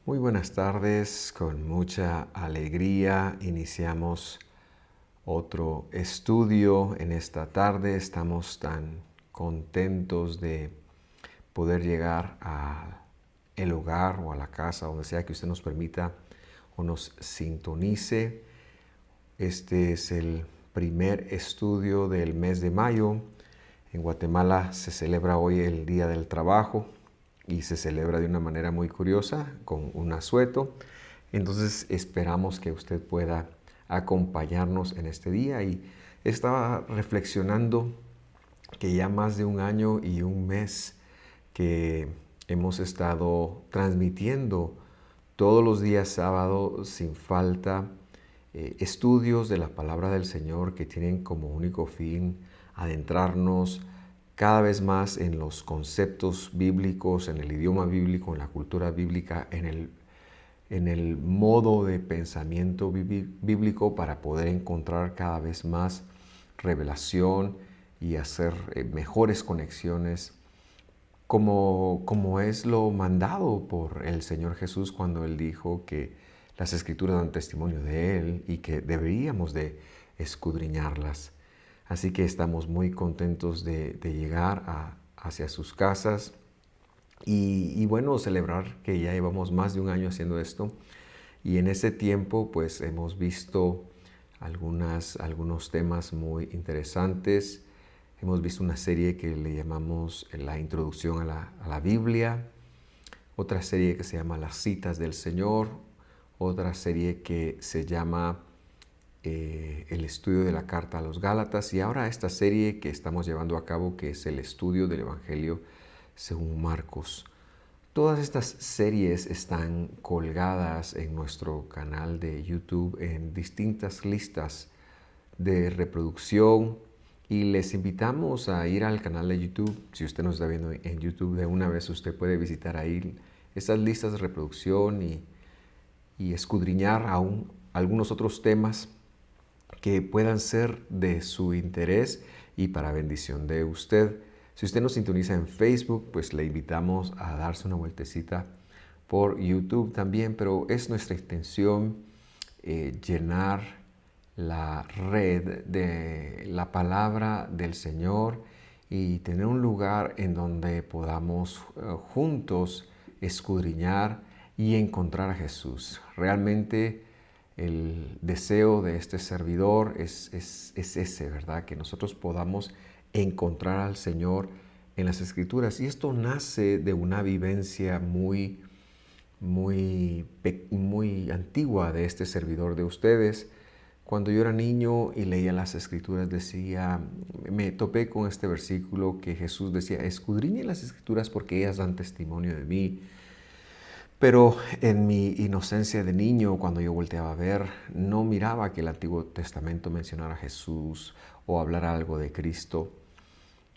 Muy buenas tardes, con mucha alegría iniciamos otro estudio en esta tarde. Estamos tan contentos de poder llegar al hogar o a la casa, donde sea que usted nos permita o nos sintonice. Este es el primer estudio del mes de mayo. En Guatemala se celebra hoy el Día del Trabajo y se celebra de una manera muy curiosa con un asueto. Entonces esperamos que usted pueda acompañarnos en este día y estaba reflexionando que ya más de un año y un mes que hemos estado transmitiendo todos los días sábado sin falta estudios de la palabra del Señor que tienen como único fin adentrarnos cada vez más en los conceptos bíblicos, en el idioma bíblico, en la cultura bíblica, en el modo de pensamiento bíblico para poder encontrar cada vez más revelación y hacer mejores conexiones como es lo mandado por el Señor Jesús cuando Él dijo que las Escrituras dan testimonio de Él y que deberíamos de escudriñarlas. Así que estamos muy contentos de llegar hacia sus casas y bueno, celebrar que ya llevamos más de un año haciendo esto. Y en ese tiempo pues hemos visto algunos temas muy interesantes. Hemos visto una serie que le llamamos la introducción a la Biblia, otra serie que se llama Las citas del Señor, otra serie que se llama el estudio de la carta a los Gálatas y ahora esta serie que estamos llevando a cabo que es el estudio del Evangelio según Marcos. Todas estas series están colgadas en nuestro canal de YouTube en distintas listas de reproducción y les invitamos a ir al canal de YouTube. Si usted nos está viendo en YouTube de una vez, usted puede visitar ahí estas listas de reproducción y escudriñar aún algunos otros temas que puedan ser de su interés y para bendición de usted. Si usted nos sintoniza en Facebook, pues le invitamos a darse una vueltecita por YouTube también, pero es nuestra intención llenar la red de la palabra del Señor y tener un lugar en donde podamos juntos escudriñar y encontrar a Jesús. Realmente el deseo de este servidor es ese, ¿verdad? Que nosotros podamos encontrar al Señor en las Escrituras. Y esto nace de una vivencia muy antigua de este servidor de ustedes. Cuando yo era niño y leía las Escrituras me topé con este versículo que Jesús decía: escudriñen las Escrituras porque ellas dan testimonio de mí. Pero en mi inocencia de niño, cuando yo volteaba a ver, no miraba que el Antiguo Testamento mencionara a Jesús o hablara algo de Cristo.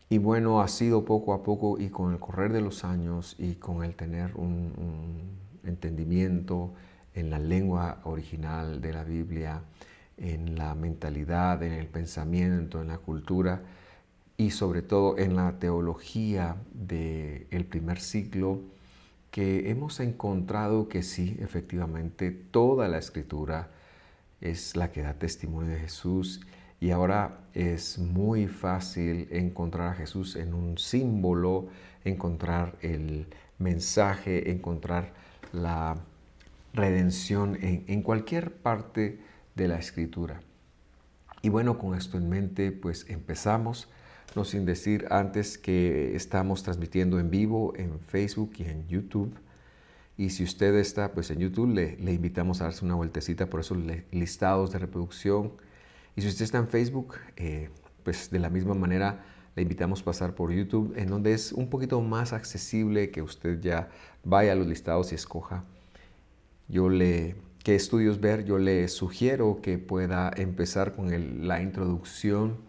Y bueno, ha sido poco a poco y con el correr de los años y con el tener un entendimiento en la lengua original de la Biblia, en la mentalidad, en el pensamiento, en la cultura y sobre todo en la teología del primer siglo, que hemos encontrado que sí, efectivamente, toda la Escritura es la que da testimonio de Jesús y ahora es muy fácil encontrar a Jesús en un símbolo, encontrar el mensaje, encontrar la redención en cualquier parte de la Escritura. Y bueno, con esto en mente, pues empezamos, no sin decir antes que estamos transmitiendo en vivo en Facebook y en YouTube. Y si usted está pues en YouTube, le invitamos a darse una vueltecita por esos listados de reproducción. Y si usted está en Facebook, pues de la misma manera le invitamos a pasar por YouTube, en donde es un poquito más accesible que usted ya vaya a los listados y escoja qué estudios ver. Yo le sugiero que pueda empezar con la introducción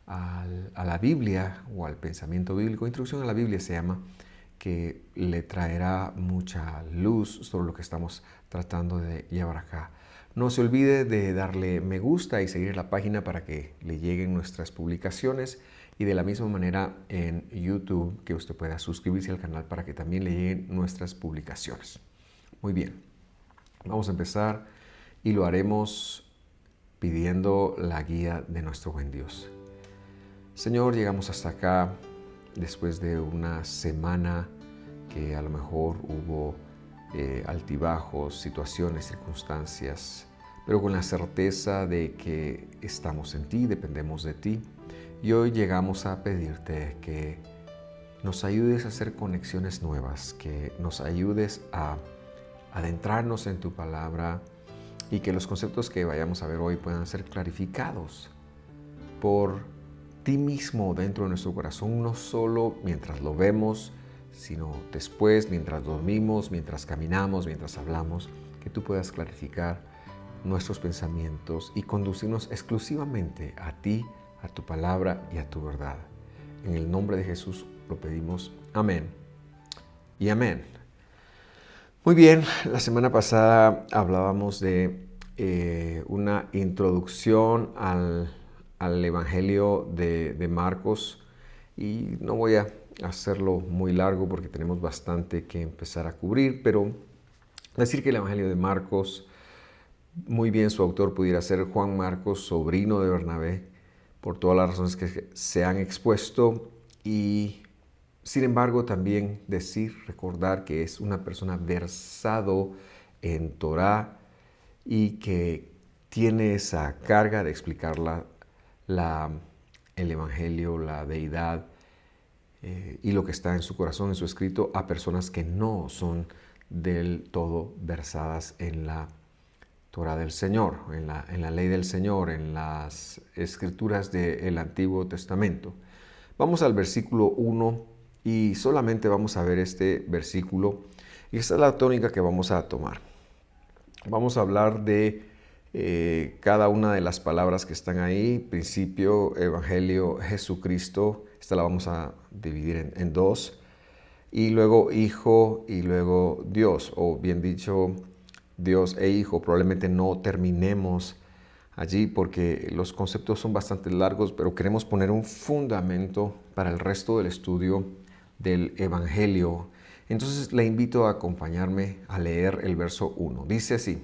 a la Biblia o al pensamiento bíblico. Introducción a la Biblia se llama, que le traerá mucha luz sobre lo que estamos tratando de llevar acá. No se olvide de darle me gusta y seguir la página para que le lleguen nuestras publicaciones, y de la misma manera en YouTube que usted pueda suscribirse al canal para que también le lleguen nuestras publicaciones. Muy bien, vamos a empezar y lo haremos pidiendo la guía de nuestro buen Dios. Señor, llegamos hasta acá después de una semana que a lo mejor hubo altibajos, situaciones, circunstancias, pero con la certeza de que estamos en ti, dependemos de ti. Y hoy llegamos a pedirte que nos ayudes a hacer conexiones nuevas, que nos ayudes a adentrarnos en tu palabra y que los conceptos que vayamos a ver hoy puedan ser clarificados por ti mismo dentro de nuestro corazón, no solo mientras lo vemos, sino después, mientras dormimos, mientras caminamos, mientras hablamos, que tú puedas clarificar nuestros pensamientos y conducirnos exclusivamente a ti, a tu palabra y a tu verdad. En el nombre de Jesús lo pedimos. Amén y amén. Muy bien, la semana pasada hablábamos de una introducción al Evangelio de Marcos y no voy a hacerlo muy largo porque tenemos bastante que empezar a cubrir, pero decir que el Evangelio de Marcos, muy bien su autor pudiera ser Juan Marcos, sobrino de Bernabé, por todas las razones que se han expuesto, y sin embargo también recordar que es una persona versado en Torá y que tiene esa carga de explicar el Evangelio, la deidad y lo que está en su corazón, en su escrito, a personas que no son del todo versadas en la Torá del Señor, en la ley del Señor, en las escrituras del Antiguo Testamento. Vamos al versículo 1 y solamente vamos a ver este versículo y esta es la tónica que vamos a tomar. Vamos a hablar de cada una de las palabras que están ahí: principio, evangelio, Jesucristo. Esta la vamos a dividir en dos. Y luego hijo y luego Dios, o bien dicho, Dios e hijo. Probablemente no terminemos allí porque los conceptos son bastante largos, pero queremos poner un fundamento para el resto del estudio del evangelio. Entonces le invito a acompañarme a leer el verso 1. Dice así: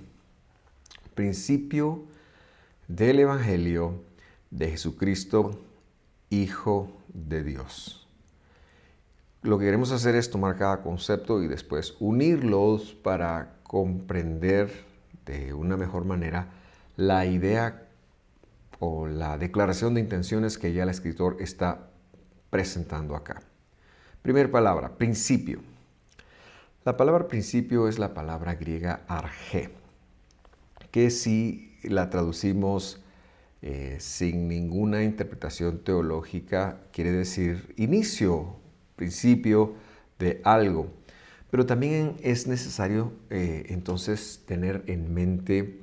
principio del Evangelio de Jesucristo, Hijo de Dios. Lo que queremos hacer es tomar cada concepto y después unirlos para comprender de una mejor manera la idea o la declaración de intenciones que ya el escritor está presentando acá. Primera palabra, principio. La palabra principio es la palabra griega arché, que si la traducimos sin ninguna interpretación teológica quiere decir inicio, principio de algo. Pero también es necesario entonces tener en mente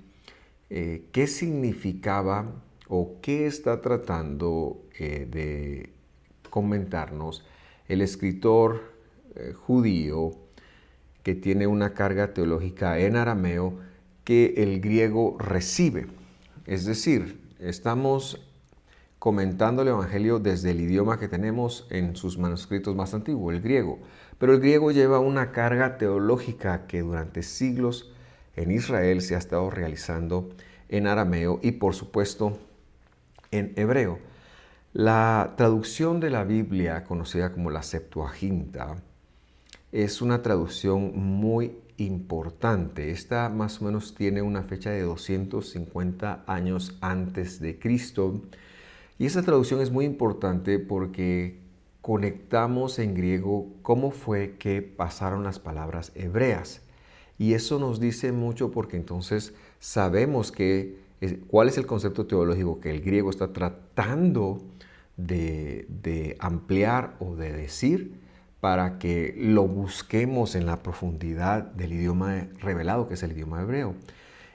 qué significaba o qué está tratando de comentarnos el escritor judío que tiene una carga teológica en arameo que el griego recibe. Es decir, estamos comentando el Evangelio desde el idioma que tenemos en sus manuscritos más antiguos, el griego. Pero el griego lleva una carga teológica que durante siglos en Israel se ha estado realizando en arameo y por supuesto en hebreo. La traducción de la Biblia, conocida como la Septuaginta, es una traducción muy importante. Esta más o menos tiene una fecha de 250 años antes de Cristo. Y esa traducción es muy importante porque conectamos en griego cómo fue que pasaron las palabras hebreas. Y eso nos dice mucho porque entonces sabemos cuál es el concepto teológico que el griego está tratando de ampliar o de decir para que lo busquemos en la profundidad del idioma revelado, que es el idioma hebreo.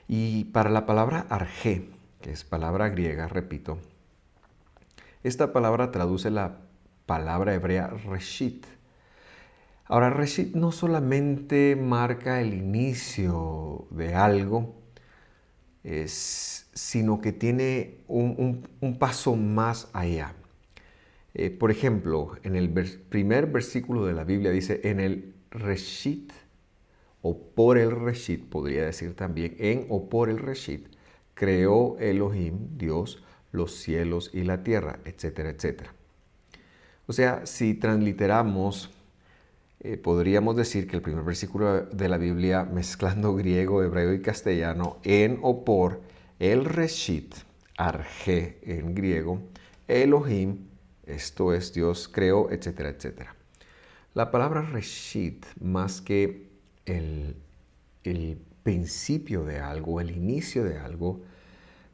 Y para la palabra arché, que es palabra griega, repito, esta palabra traduce la palabra hebrea reshit. Ahora, reshit no solamente marca el inicio de algo, sino que tiene un paso más allá. Por ejemplo, en el primer versículo de la Biblia dice, en el reshit o por el Reshit, podría decir también en o por el Reshit, creó Elohim, Dios, los cielos y la tierra, etcétera, etcétera. O sea, si transliteramos, podríamos decir que el primer versículo de la Biblia, mezclando griego, hebreo y castellano, en o por el Reshit, arge en griego, Elohim, esto es Dios, creó, etcétera, etcétera. La palabra Reshit, más que el principio de algo, el inicio de algo,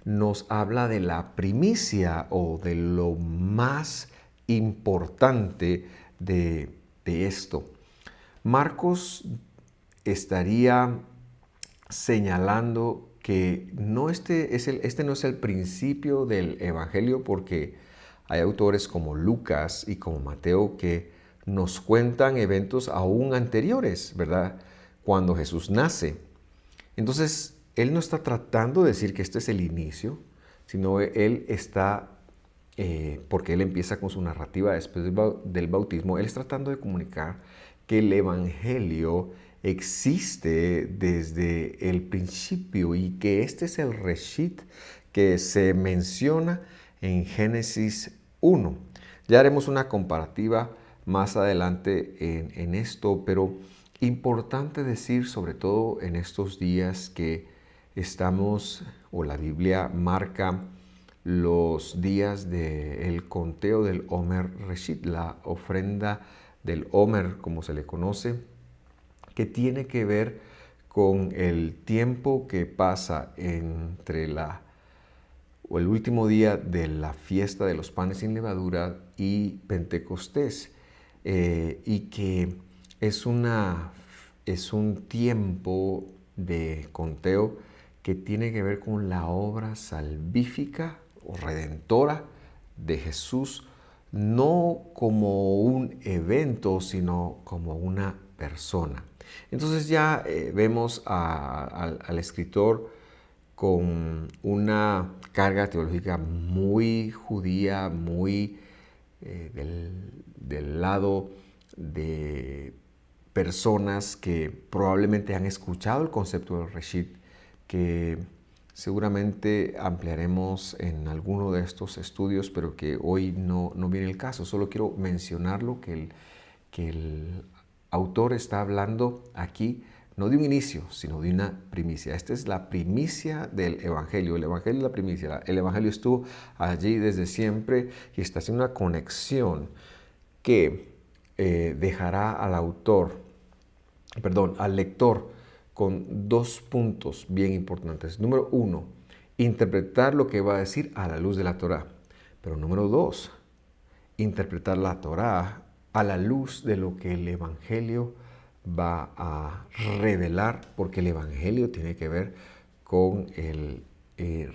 nos habla de la primicia o de lo más importante de esto. Marcos estaría señalando que este no es el principio del Evangelio, porque hay autores como Lucas y como Mateo que nos cuentan eventos aún anteriores, ¿verdad? Cuando Jesús nace. Entonces, él no está tratando de decir que este es el inicio, sino él está, porque él empieza con su narrativa después del bautismo, él está tratando de comunicar que el Evangelio existe desde el principio y que este es el Reshit que se menciona en Génesis 1. Ya haremos una comparativa más adelante en esto, pero importante decir, sobre todo en estos días que estamos, o la Biblia marca los días del conteo del Omer Reshit, la ofrenda del Omer, como se le conoce, que tiene que ver con el tiempo que pasa entre el último día de la fiesta de los panes sin levadura y Pentecostés, y que es un tiempo de conteo que tiene que ver con la obra salvífica o redentora de Jesús, no como un evento, sino como una persona. Entonces ya vemos al escritor con una carga teológica muy judía, muy del lado de personas que probablemente han escuchado el concepto del Reshit, que seguramente ampliaremos en alguno de estos estudios, pero que hoy no viene el caso. Solo quiero mencionarlo, que el autor está hablando aquí no de un inicio, sino de una primicia. Esta es la primicia del Evangelio. El Evangelio es la primicia. El Evangelio estuvo allí desde siempre y está haciendo una conexión que dejará al lector con dos puntos bien importantes. Número uno, interpretar lo que va a decir a la luz de la Torá. Pero número dos, interpretar la Torá a la luz de lo que el Evangelio va a revelar, porque el Evangelio tiene que ver con el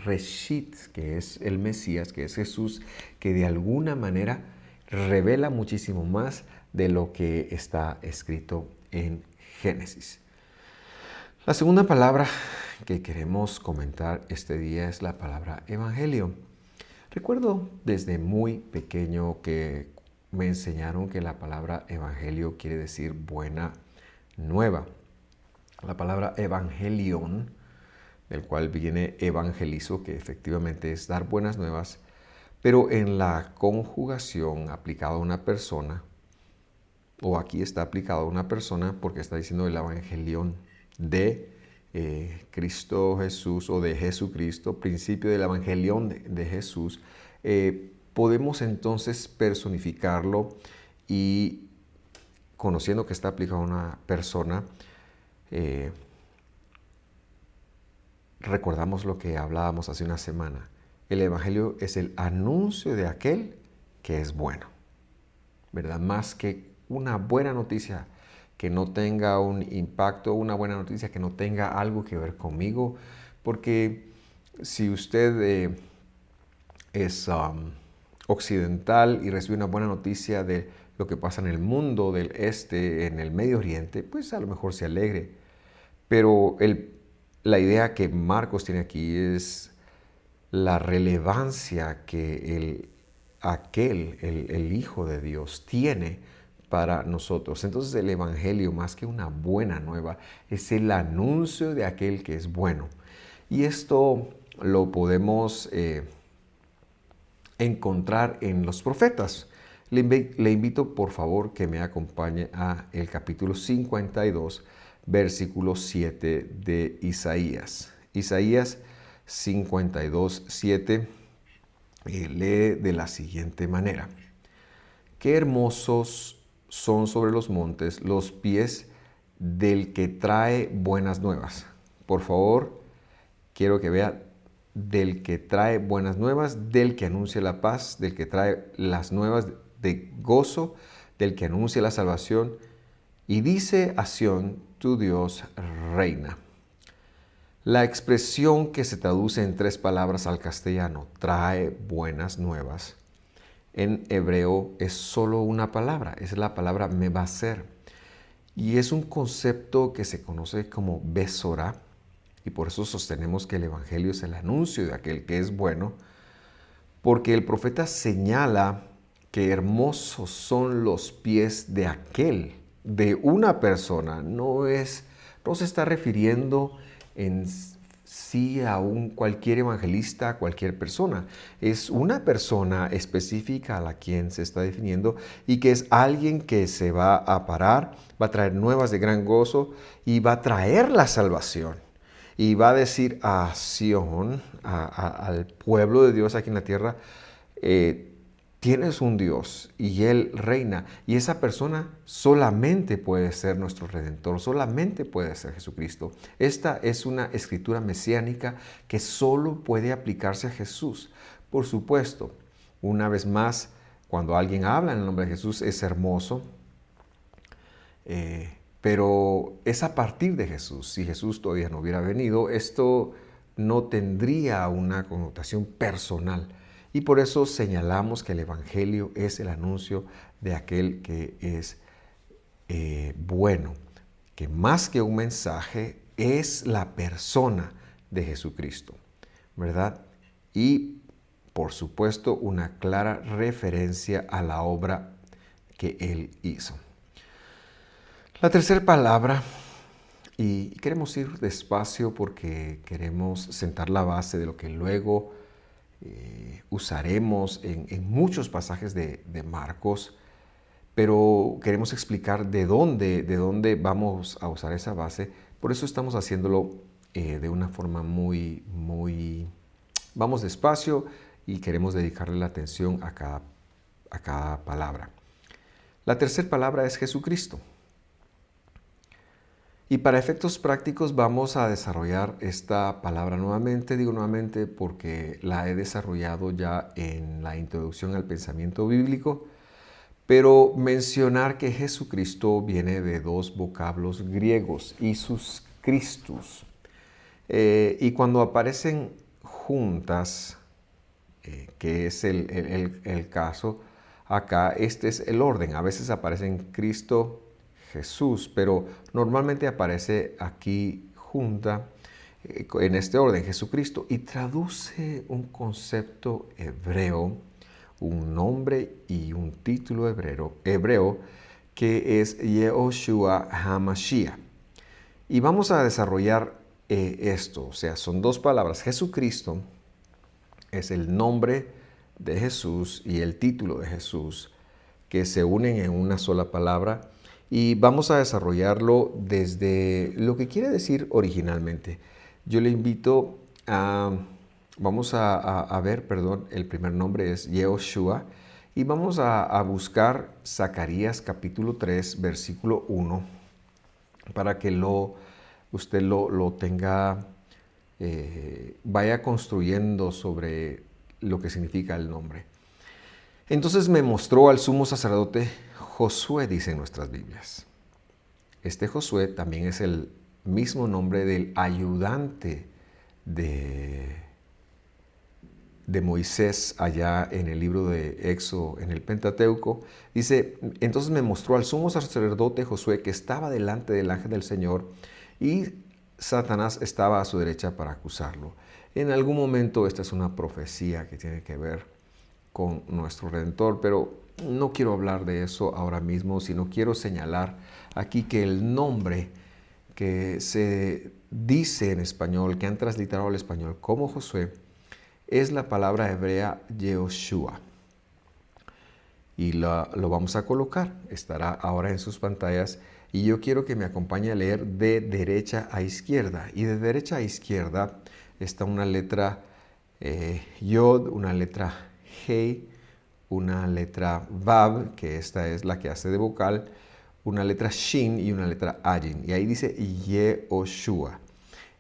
Reshit, que es el Mesías, que es Jesús, que de alguna manera revela muchísimo más de lo que está escrito en Génesis. La segunda palabra que queremos comentar este día es la palabra evangelio. Recuerdo desde muy pequeño que me enseñaron que la palabra evangelio quiere decir buena nueva. La palabra evangelion, del cual viene evangelizo, que efectivamente es dar buenas nuevas, pero en la conjugación aplicada a una persona, o aquí está aplicado a una persona porque está diciendo el evangelion de Cristo Jesús o de Jesucristo, principio del evangelion de Jesús, podemos entonces personificarlo y, conociendo que está aplicado a una persona, recordamos lo que hablábamos hace una semana. El evangelio es el anuncio de aquel que es bueno, ¿verdad? Más que una buena noticia que no tenga un impacto, una buena noticia que no tenga algo que ver conmigo, porque si usted es occidental y recibe una buena noticia de lo que pasa en el mundo del este, en el Medio Oriente, pues a lo mejor se alegre. Pero la idea que Marcos tiene aquí es la relevancia que el Hijo de Dios tiene para nosotros. Entonces el Evangelio, más que una buena nueva, es el anuncio de aquel que es bueno. Y esto lo podemos encontrar en los profetas. Le invito por favor que me acompañe a el capítulo 52, versículo 7 de Isaías. Isaías 52, 7 lee de la siguiente manera. Qué hermosos son sobre los montes los pies del que trae buenas nuevas. Por favor, quiero que vea del que trae buenas nuevas, del que anuncia la paz, del que trae las nuevas de gozo, del que anuncia la salvación. Y dice a Sión, tu Dios reina. La expresión que se traduce en 3 palabras al castellano, trae buenas nuevas, en hebreo es solo una palabra, es la palabra mevaser. Y es un concepto que se conoce como besorá, y por eso sostenemos que el Evangelio es el anuncio de aquel que es bueno, porque el profeta señala que hermosos son los pies de aquel, de una persona. No se está refiriendo en sí a cualquier evangelista, a cualquier persona. Es una persona específica a la quien se está definiendo y que es alguien que se va a parar, va a traer nuevas de gran gozo y va a traer la salvación. Y va a decir a Sión, al pueblo de Dios aquí en la tierra, tienes un Dios y Él reina. Y esa persona solamente puede ser nuestro Redentor, solamente puede ser Jesucristo. Esta es una escritura mesiánica que solo puede aplicarse a Jesús. Por supuesto, una vez más, cuando alguien habla en el nombre de Jesús es hermoso, pero es a partir de Jesús. Si Jesús todavía no hubiera venido, esto no tendría una connotación personal. Y por eso señalamos que el Evangelio es el anuncio de aquel que es bueno, que más que un mensaje es la persona de Jesucristo, ¿verdad? Y por supuesto una clara referencia a la obra que Él hizo. La tercera palabra, y queremos ir despacio porque queremos sentar la base de lo que luego usaremos en muchos pasajes de Marcos, pero queremos explicar de dónde vamos a usar esa base. Por eso estamos haciéndolo de una forma vamos despacio y queremos dedicarle la atención a cada palabra. La tercera palabra es Jesucristo. Y para efectos prácticos vamos a desarrollar esta palabra nuevamente. Digo nuevamente porque la he desarrollado ya en la introducción al pensamiento bíblico, pero mencionar que Jesucristo viene de 2 vocablos griegos, Isus Christus. Y cuando aparecen juntas, que es el caso, acá este es el orden. A veces aparecen Cristo, Jesús, pero normalmente aparece aquí junta en este orden, Jesucristo, y traduce un concepto hebreo, un nombre y un título hebreo que es Yehoshua HaMashiach. Y vamos a desarrollar esto, o sea, son 2 palabras. Jesucristo es el nombre de Jesús y el título de Jesús que se unen en una sola palabra. Y vamos a desarrollarlo desde lo que quiere decir originalmente. Yo le invito vamos a ver, el primer nombre es Yehoshua, y vamos a buscar Zacarías capítulo 3, versículo 1, para que usted lo tenga, vaya construyendo sobre lo que significa el nombre. Entonces me mostró al sumo sacerdote Josué, dicen nuestras Biblias. Este Josué también es el mismo nombre del ayudante de Moisés allá en el libro de Éxodo, en el Pentateuco. Dice, entonces me mostró al sumo sacerdote Josué que estaba delante del ángel del Señor y Satanás estaba a su derecha para acusarlo. En algún momento esta es una profecía que tiene que ver con nuestro Redentor, pero no quiero hablar de eso ahora mismo, sino quiero señalar aquí que el nombre que se dice en español, que han transliterado al español como Josué, es la palabra hebrea Yehoshua. Y lo vamos a colocar, estará ahora en sus pantallas. Y yo quiero que me acompañe a leer de derecha a izquierda. Y de derecha a izquierda está una letra Yod, una letra Hei, una letra Vav, que esta es la que hace de vocal, una letra Shin y una letra Ayin. Y ahí dice Yehoshua.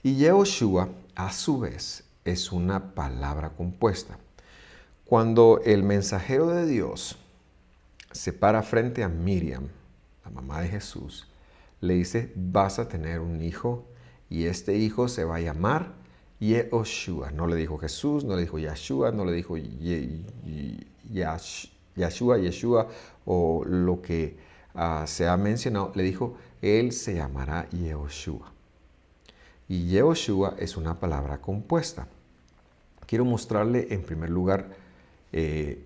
Y Yehoshua, a su vez, es una palabra compuesta. Cuando el mensajero de Dios se para frente a Miriam, la mamá de Jesús, le dice, vas a tener un hijo y este hijo se va a llamar Yehoshua. No le dijo Jesús, no le dijo Yahshua, no le dijo Yeshua o lo que se ha mencionado. Le dijo, él se llamará Yehoshua. Y Yehoshua es una palabra compuesta. Quiero mostrarle en primer lugar el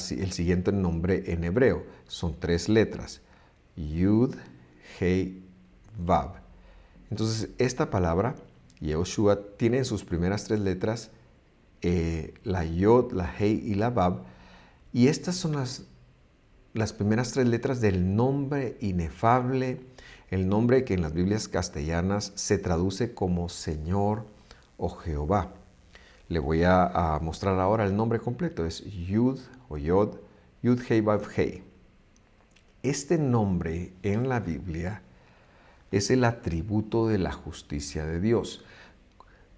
siguiente nombre en hebreo. Son 3 letras. Yud, Hei, Vav. Entonces, esta palabra, Yehoshua, tiene en sus primeras 3 letras la Yod, la Hei y la Vav. Y estas son las primeras 3 letras del nombre inefable, el nombre que en las Biblias castellanas se traduce como Señor o Jehová. Le voy a mostrar ahora el nombre completo. Es Yud o Yod, Yud Hei Vav Hei. Este nombre en la Biblia es el atributo de la justicia de Dios.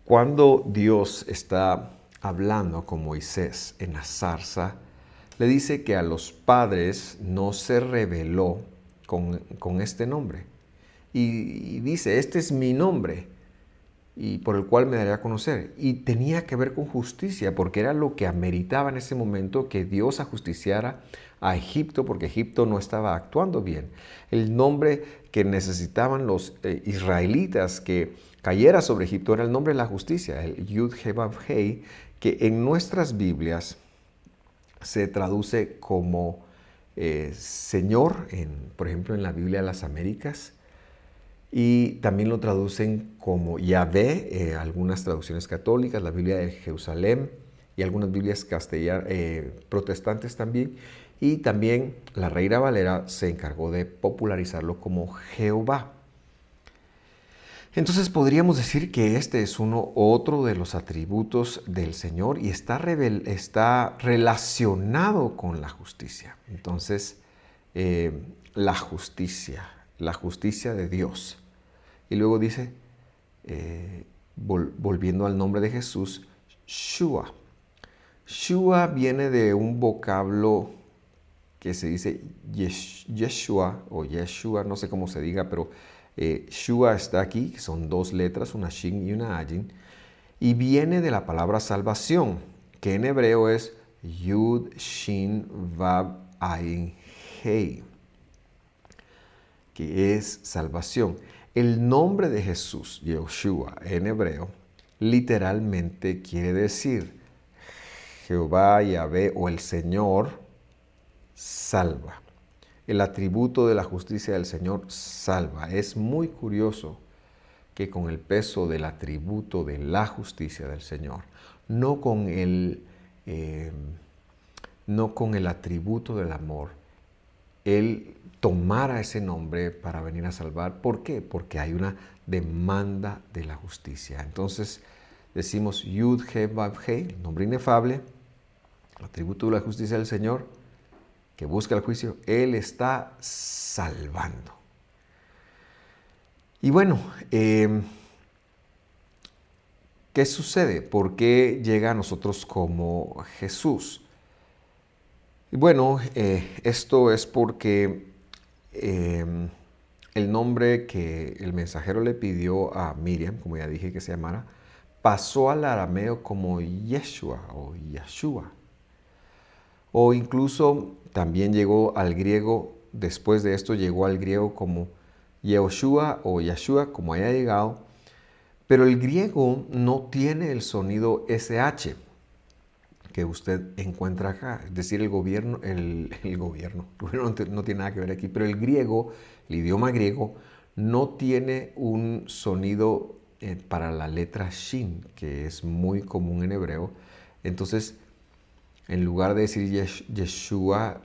Cuando Dios está hablando con Moisés en la zarza, le dice que a los padres no se reveló con este nombre. Y dice, este es mi nombre, y por el cual me daré a conocer. Y tenía que ver con justicia, porque era lo que ameritaba en ese momento que Dios ajusticiara a Egipto, porque Egipto no estaba actuando bien. El nombre que necesitaban los israelitas que cayera sobre Egipto era el nombre de la justicia, el Yud He Vav Hei, que en nuestras Biblias se traduce como Señor, por ejemplo en la Biblia de las Américas, y también lo traducen como Yahvé, algunas traducciones católicas, la Biblia de Jerusalén y algunas Biblias protestantes también. Y también la Reina Valera se encargó de popularizarlo como Jehová. Entonces podríamos decir que este es otro de los atributos del Señor y está relacionado con la justicia. Entonces, la justicia de Dios. Y luego dice, volviendo al nombre de Jesús, Shua. Shua viene de un vocablo que se dice Yeshua o Yeshua, no sé cómo se diga, pero Shua está aquí, que son 2 letras, una Shin y una Ayin, y viene de la palabra salvación, que en hebreo es Yud, Shin, Vav, Ayin, Hei, que es salvación. El nombre de Jesús, Yehoshua, en hebreo, literalmente quiere decir Jehová, Yahvé o el Señor salva. El atributo de la justicia del Señor salva. Es muy curioso que con el peso del atributo de la justicia del Señor, no con el atributo del amor, Él tomara ese nombre para venir a salvar. ¿Por qué? Porque hay una demanda de la justicia. Entonces decimos Yud He Vav Hei, el nombre inefable, el atributo de la justicia del Señor, que busca el juicio. Él está salvando. Y bueno, ¿qué sucede? ¿Por qué llega a nosotros como Jesús? Bueno, esto es porque el nombre que el mensajero le pidió a Miriam, como ya dije que se llamara, pasó al arameo como Yeshua o Yeshua. O incluso también llegó al griego, después de esto llegó al griego como Yehoshua o Yeshua, como haya llegado. Pero el griego no tiene el sonido SH, que usted encuentra acá. Es decir, el gobierno no tiene nada que ver aquí, pero el griego, el idioma griego, no tiene un sonido para la letra shin, que es muy común en hebreo. Entonces, en lugar de decir Yeshua,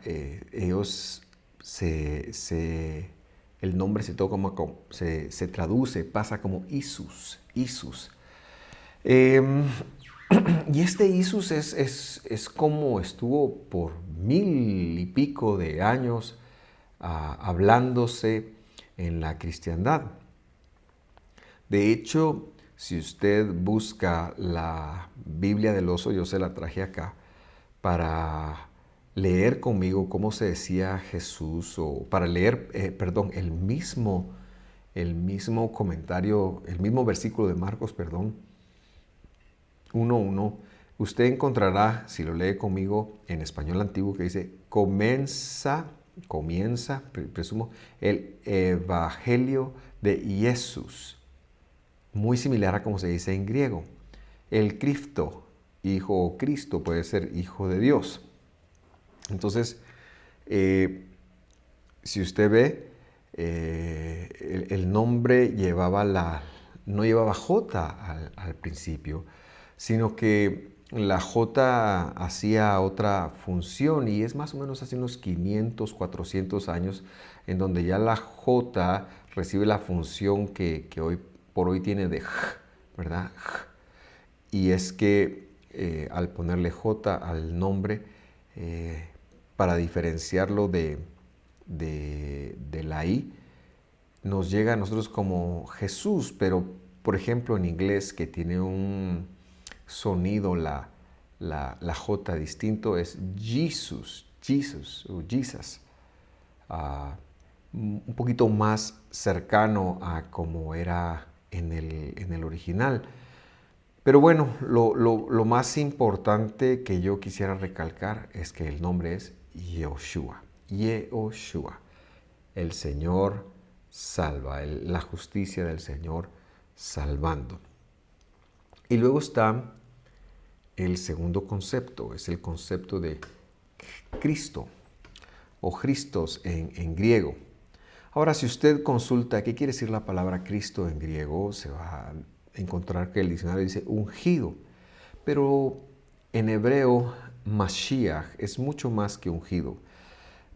ellos el nombre se traduce, pasa como Isus. Eh, y este Isus es como estuvo por 1000 y pico de años hablándose en la cristiandad. De hecho, si usted busca la Biblia del oso, yo se la traje acá para leer conmigo cómo se decía Jesús, o para leer, el mismo comentario, el mismo versículo de Marcos, 1:1, usted encontrará, si lo lee conmigo en español antiguo, que dice, presumo, el Evangelio de Jesús. Muy similar a como se dice en griego. El Cristo, hijo o Cristo, puede ser hijo de Dios. Entonces, si usted ve, el nombre no llevaba J al principio, sino que la J hacía otra función, y es más o menos hace unos 500, 400 años, en donde ya la J recibe la función que hoy por hoy tiene de J, ¿verdad? Y es que al ponerle J al nombre, para diferenciarlo de la I, nos llega a nosotros como Jesús, pero por ejemplo en inglés, que tiene un sonido, la J distinto, es Jesus o Jesus. Un poquito más cercano a como era en el original. Pero bueno, lo más importante que yo quisiera recalcar es que el nombre es Yehoshua. Yehoshua. El Señor salva, la justicia del Señor salvando. Y luego está el segundo concepto, es el concepto de Cristo o Christos en griego. Ahora, si usted consulta qué quiere decir la palabra Cristo en griego, se va a encontrar que el diccionario dice ungido. Pero en hebreo, Mashiach es mucho más que ungido.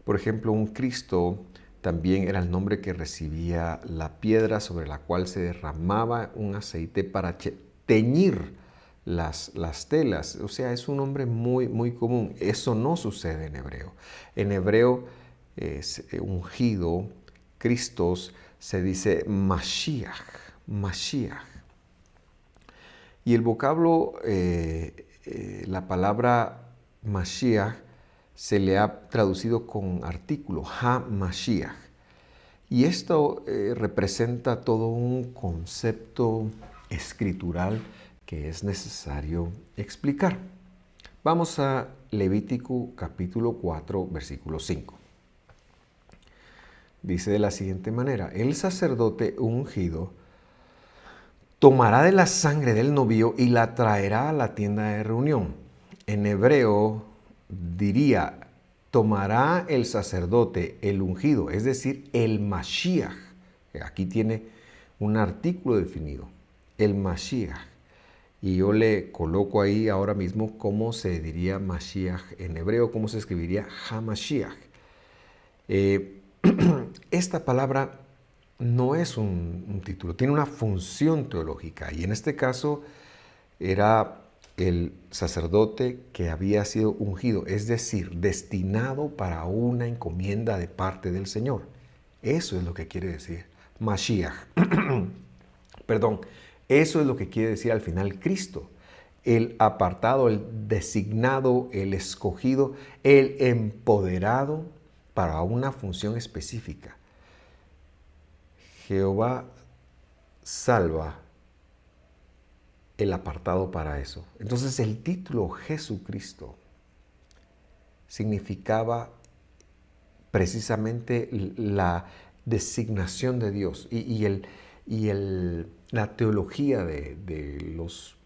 Por ejemplo, un Cristo también era el nombre que recibía la piedra sobre la cual se derramaba un aceite para teñir las telas. O sea, es un nombre muy, muy común. Eso no sucede en hebreo. En hebreo, ungido, Cristos, se dice Mashiach. Y el vocablo, la palabra Mashiach, se le ha traducido con artículo, Ha-Mashiach. Y esto representa todo un concepto escritural que es necesario explicar. Vamos a Levítico capítulo 4, versículo 5. Dice de la siguiente manera: el sacerdote ungido tomará de la sangre del novillo y la traerá a la tienda de reunión. En hebreo diría, tomará el sacerdote el ungido, es decir, el Mashiach. Aquí tiene un artículo definido, el Mashiach. Y yo le coloco ahí ahora mismo cómo se diría Mashiach en hebreo, cómo se escribiría HaMashiach. Esta palabra no es un título, tiene una función teológica, y en este caso era el sacerdote que había sido ungido, es decir, destinado para una encomienda de parte del Señor. Eso es lo que quiere decir Mashiach. Perdón, eso es lo que quiere decir al final Cristo. El apartado, el designado, el escogido, el empoderado para una función específica. Jehová salva, el apartado para eso. Entonces el título Jesucristo significaba precisamente la designación de Dios la teología de los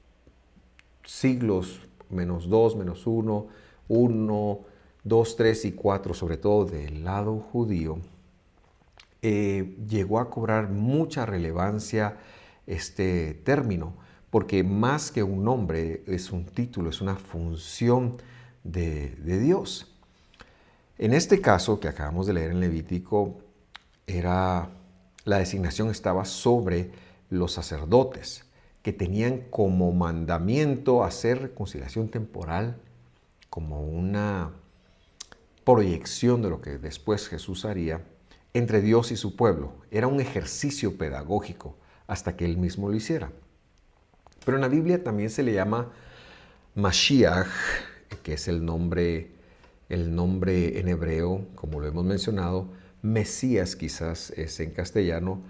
siglos -2, -1, 1, 2, 3 y 4, sobre todo del lado judío, llegó a cobrar mucha relevancia este término, porque más que un nombre es un título, es una función de Dios. En este caso que acabamos de leer en Levítico, la designación estaba sobre los sacerdotes, que tenían como mandamiento hacer reconciliación temporal, como una proyección de lo que después Jesús haría entre Dios y su pueblo. Era un ejercicio pedagógico hasta que él mismo lo hiciera. Pero en la Biblia también se le llama Mashiach, que es el nombre en hebreo, como lo hemos mencionado. Mesías quizás es en castellano,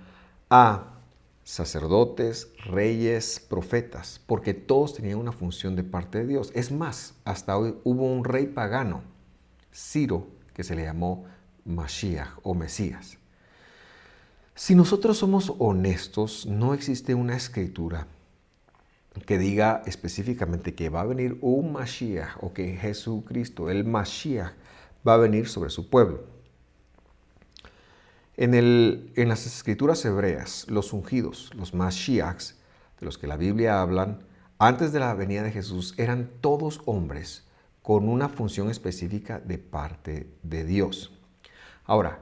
a sacerdotes, reyes, profetas, porque todos tenían una función de parte de Dios. Es más, hasta hoy hubo un rey pagano, Ciro, que se le llamó Mashiach o Mesías. Si nosotros somos honestos, no existe una escritura que diga específicamente que va a venir un Mashiach o que Jesucristo, el Mashiach, va a venir sobre su pueblo. En las escrituras hebreas, los ungidos, los Mashiachs, de los que la Biblia hablan, antes de la venida de Jesús, eran todos hombres con una función específica de parte de Dios. Ahora,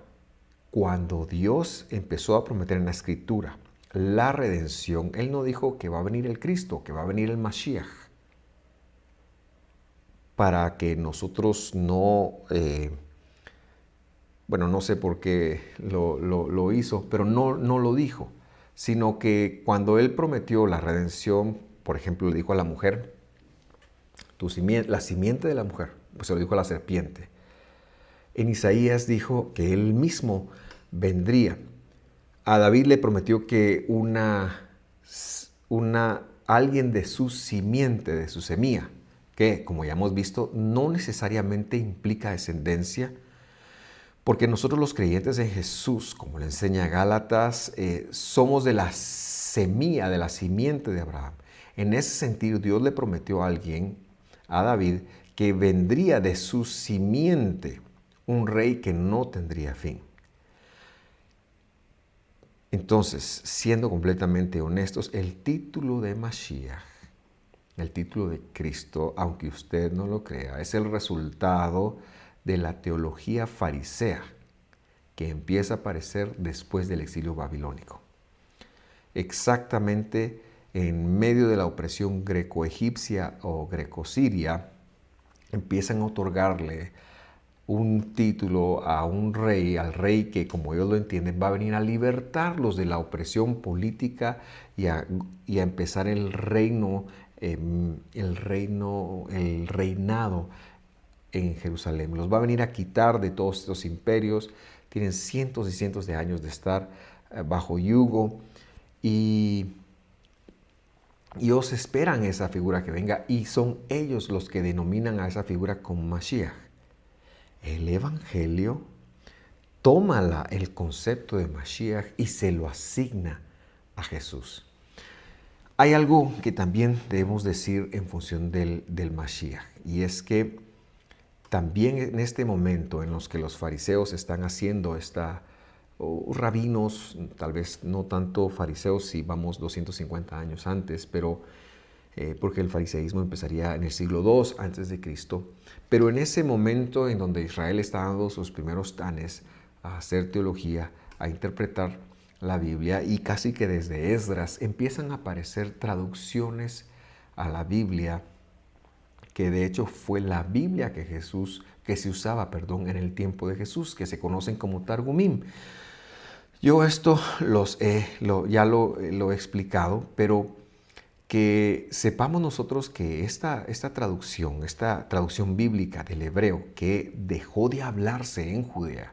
cuando Dios empezó a prometer en la escritura la redención, Él no dijo que va a venir el Cristo, que va a venir el Mashiach, para que nosotros no, no sé por qué lo hizo, pero no lo dijo, sino que cuando Él prometió la redención, por ejemplo, le dijo a la mujer, la simiente de la mujer, pues se lo dijo a la serpiente. En Isaías dijo que Él mismo vendría. A David le prometió que alguien de su simiente, de su semilla, que como ya hemos visto, no necesariamente implica descendencia, porque nosotros los creyentes en Jesús, como le enseña Gálatas, somos de la semilla, de la simiente de Abraham. En ese sentido, Dios le prometió a alguien, a David, que vendría de su simiente, un rey que no tendría fin. Entonces, siendo completamente honestos, el título de Mashiach, el título de Cristo, aunque usted no lo crea, es el resultado de la teología farisea que empieza a aparecer después del exilio babilónico. Exactamente en medio de la opresión greco-egipcia o greco-siria, empiezan a otorgarle un título a un rey, al rey que, como ellos lo entienden, va a venir a libertarlos de la opresión política y a empezar el reinado en Jerusalén. Los va a venir a quitar de todos estos imperios. Tienen cientos y cientos de años de estar bajo yugo y ellos esperan esa figura que venga y son ellos los que denominan a esa figura como Mashiach. El Evangelio toma el concepto de Mashiach y se lo asigna a Jesús. Hay algo que también debemos decir en función del Mashiach, y es que también en este momento en los que los fariseos están haciendo rabinos, tal vez no tanto fariseos si vamos 250 años antes, pero porque el fariseísmo empezaría en el siglo II antes de Cristo. Pero en ese momento en donde Israel está dando sus primeros tanes a hacer teología, a interpretar la Biblia, y casi que desde Esdras empiezan a aparecer traducciones a la Biblia, que de hecho fue la Biblia que se usaba en el tiempo de Jesús, que se conocen como Targumim. Yo esto ya lo he explicado, pero que sepamos nosotros que esta traducción bíblica del hebreo que dejó de hablarse en Judea,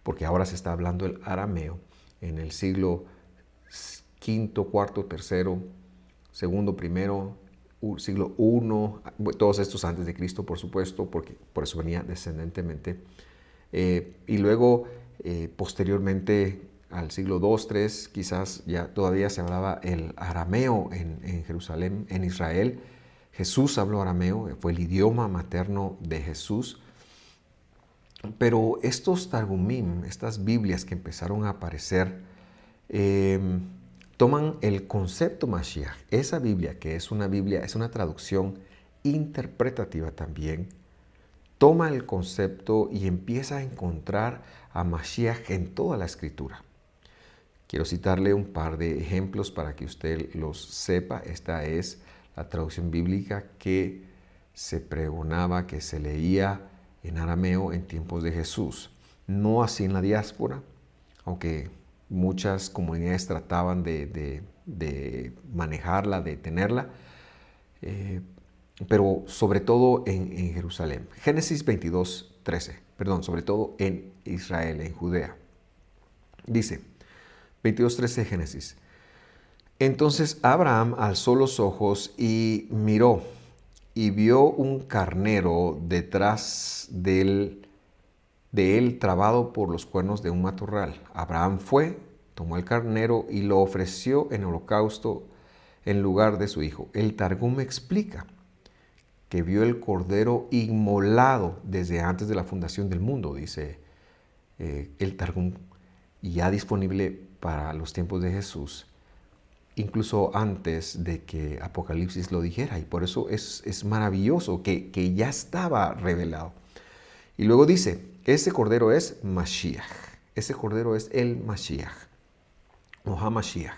porque ahora se está hablando el arameo en el siglo V, IV, III, segundo, primero, siglo I, todos estos antes de Cristo, por supuesto, porque por eso venía descendentemente, y luego posteriormente al siglo II, III, quizás ya todavía se hablaba el arameo en Jerusalén, en Israel, Jesús habló arameo, fue el idioma materno de Jesús. Pero estos Targumim, estas Biblias que empezaron a aparecer, toman el concepto Mashiach. Esa Biblia, que es una Biblia, es una traducción interpretativa también, toma el concepto y empieza a encontrar a Mashiach en toda la Escritura. Quiero citarle un par de ejemplos para que usted los sepa. Esta es la traducción bíblica que se pregonaba, que se leía en arameo en tiempos de Jesús. No así en la diáspora, aunque muchas comunidades trataban de manejarla, de tenerla, pero sobre todo en Jerusalén. Génesis 22:13, sobre todo en Israel, en Judea. Dice, 22:13 de Génesis. Entonces Abraham alzó los ojos y miró, y vio un carnero detrás de él trabado por los cuernos de un matorral. Abraham fue, tomó el carnero y lo ofreció en holocausto en lugar de su hijo. El Targum explica que vio el cordero inmolado desde antes de la fundación del mundo, dice el Targum, y ya disponible para los tiempos de Jesús, incluso antes de que Apocalipsis lo dijera, y por eso es maravilloso que ya estaba revelado. Y luego dice, ese cordero es Mashiach, ese cordero es el Mashiach, o HaMashiach.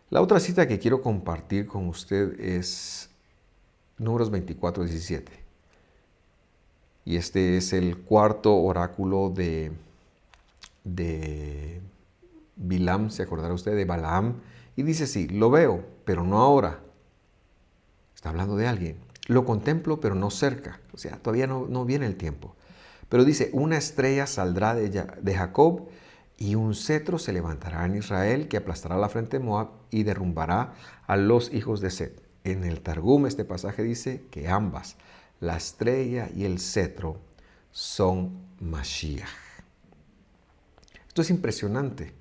La otra cita que quiero compartir con usted es Números 24:17. Y este es el cuarto oráculo de Bilam, ¿se acordará usted de Balaam? Y dice así, lo veo, pero no ahora. Está hablando de alguien. Lo contemplo, pero no cerca. O sea, todavía no viene el tiempo. Pero dice, una estrella saldrá de Jacob y un cetro se levantará en Israel que aplastará la frente de Moab y derrumbará a los hijos de Set. En el Targum este pasaje dice que ambas, la estrella y el cetro, son Mashiach. Esto es impresionante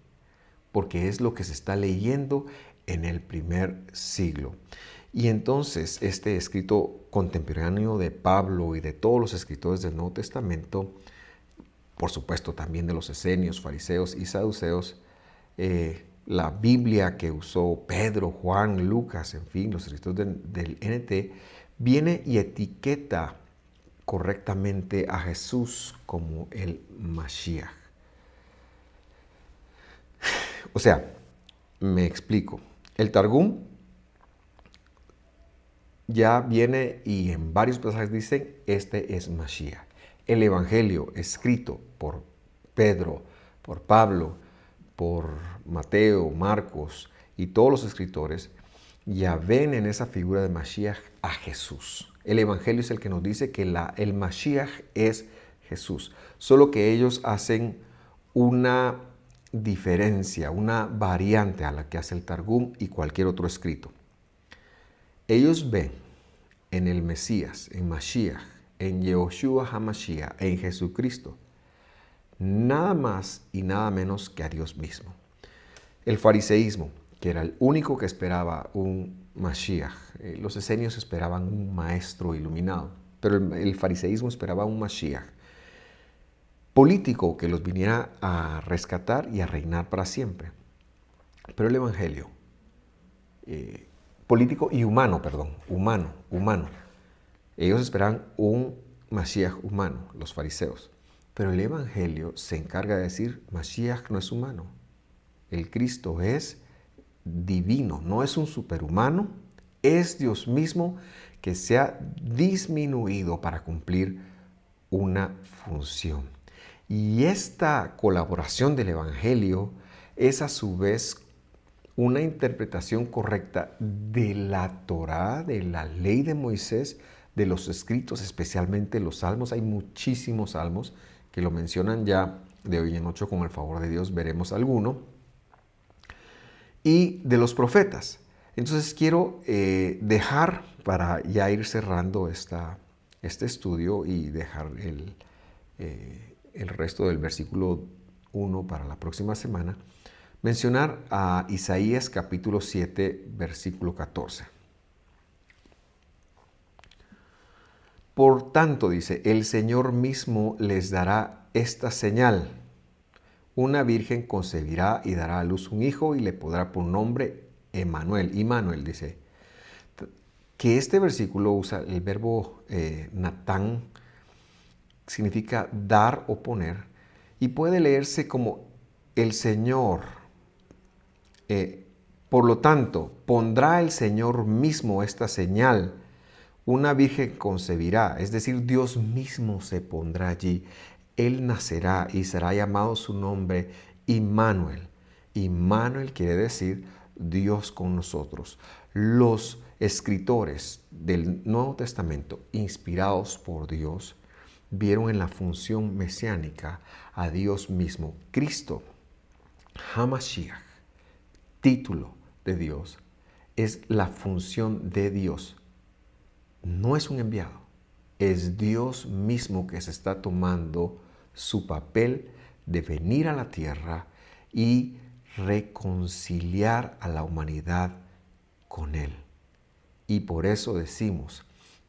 porque es lo que se está leyendo en el primer siglo. Y entonces este escrito contemporáneo de Pablo y de todos los escritores del Nuevo Testamento, por supuesto también de los esenios, fariseos y saduceos, la Biblia que usó Pedro, Juan, Lucas, en fin, los escritores del NT, viene y etiqueta correctamente a Jesús como el Mashiach. O sea, me explico. El Targum ya viene y en varios pasajes dicen, este es Mashiach. El Evangelio escrito por Pedro, por Pablo, por Mateo, Marcos y todos los escritores, ya ven en esa figura de Mashiach a Jesús. El Evangelio es el que nos dice que el Mashiach es Jesús. Solo que ellos hacen una diferencia, una variante a la que hace el Targum y cualquier otro escrito. Ellos ven en el Mesías, en Mashiach, en Yehoshua HaMashiach, en Jesucristo, nada más y nada menos que a Dios mismo. El fariseísmo, que era el único que esperaba un Mashiach, los esenios esperaban un maestro iluminado, pero el fariseísmo esperaba un Mashiach político que los viniera a rescatar y a reinar para siempre. Pero el Evangelio, político y humano, humano. Ellos esperaban un Mashiach humano, los fariseos. Pero el Evangelio se encarga de decir, Mashiach no es humano. El Cristo es divino, no es un superhumano, es Dios mismo que se ha disminuido para cumplir una función. Y esta colaboración del Evangelio es a su vez una interpretación correcta de la Torá, de la ley de Moisés, de los escritos, especialmente los salmos. Hay muchísimos salmos que lo mencionan ya de hoy en ocho, con el favor de Dios veremos alguno. Y de los profetas. Entonces quiero dejar, para ya ir cerrando este estudio y dejar el resto del versículo 1 para la próxima semana, mencionar a Isaías capítulo 7, versículo 14. Por tanto, dice, el Señor mismo les dará esta señal. Una virgen concebirá y dará a luz un hijo y le pondrá por nombre Emmanuel. Immanuel dice que este versículo usa el verbo natán, significa dar o poner, y puede leerse como el Señor. Por lo tanto, pondrá el Señor mismo esta señal. Una virgen concebirá, es decir, Dios mismo se pondrá allí. Él nacerá y será llamado su nombre Immanuel. Immanuel quiere decir Dios con nosotros. Los escritores del Nuevo Testamento, inspirados por Dios, vieron en la función mesiánica a Dios mismo. Cristo, Hamashiach, título de Dios, es la función de Dios. No es un enviado, es Dios mismo que se está tomando su papel de venir a la tierra y reconciliar a la humanidad con Él. Y por eso decimos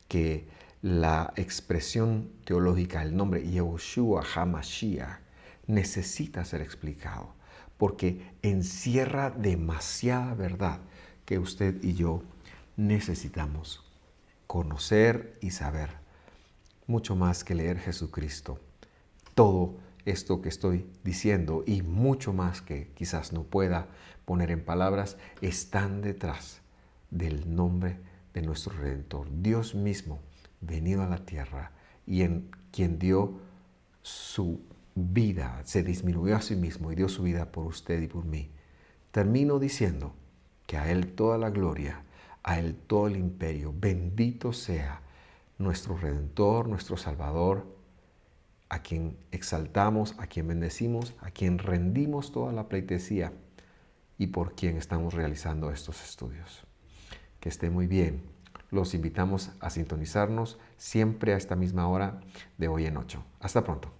que la expresión teológica, el nombre Yehoshua HaMashiach, necesita ser explicado, porque encierra demasiada verdad que usted y yo necesitamos conocer y saber. Mucho más que leer Jesucristo. Todo esto que estoy diciendo y mucho más que quizás no pueda poner en palabras están detrás del nombre de nuestro Redentor. Dios mismo venido a la tierra y en quien dio su vida, se disminuyó a sí mismo y dio su vida por usted y por mí. Termino diciendo que a Él toda la gloria, a Él todo el imperio. Bendito sea nuestro Redentor, nuestro Salvador, a quien exaltamos, a quien bendecimos, a quien rendimos toda la pleitesía y por quien estamos realizando estos estudios. Que esté muy bien. Los invitamos a sintonizarnos siempre a esta misma hora de hoy en 8. Hasta pronto.